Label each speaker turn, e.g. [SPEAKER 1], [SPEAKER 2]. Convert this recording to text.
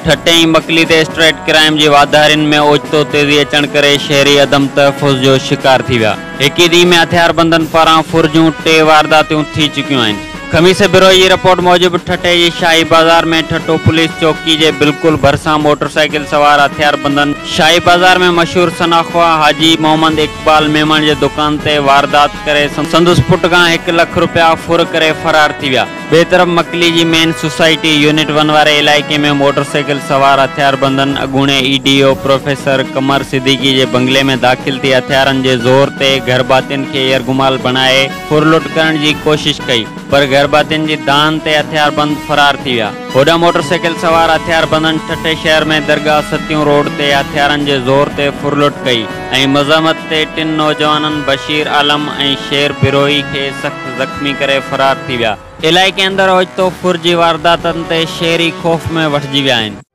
[SPEAKER 1] ठटे मकली ते straight crime जी वाधारिन में ओचितो तेज़ी अचण करे शहरी अदम तहफ़ुज़ जो शिकार थी विया। हिक ॾींहुं में हथियारबंदनि पारां फुरजूं 3 वारदातूं थी चुकियूं आहिनि। खमीस ब्यूरो जी रिपोर्ट मूजिब ठटे जी शाही बाज़ार में ठटो पुलिस चौकी जे बिल्कुल भरसां मोटरसाइकिल सवार हथियारबंदनि शाही बाज़ार में मशहूर सनाख्वा हाजी मोहम्मद इकबाल मेमन जे दुकान ते वारदात करे संदुस पुट खां 1 लाख रुपया फुर करे फरार थी विया। ॿिए तरफ़ मकली जी मेन सोसाइटी यूनिट 1 वारे इलाइक़े में मोटरसाइकिल सवार हथियारबंदनि अॻूणे ईडीओ प्रोफेसर कमर सिद्दीकी जे बंगले में दाख़िल थी हथियारनि जे ज़ोर ते घरभातियुनि खे यरगुमाल बणाए फुरलुट करण जी कोशिश कई, पर घरभातियुनि जी दान ते हथियारबंद फरार थी विया। होॾां मोटरसाइकिल सवार हथियारबंदनि ठटे शहर में दरगाह सतियूं रोड ते हथियारनि जे ज़ोर ते फुरलुट कई ऐं मज़ामत ते 3 नौजवाननि बशीर आलम ऐं शेर बिरोही खे सख़्त ज़ख़्मी करे फरार थी विया। इलाइक़े अंदरि ओचितो फुर जी वारदातनि ते शहरी ख़ौफ़ में वठिजी विया आहिनि।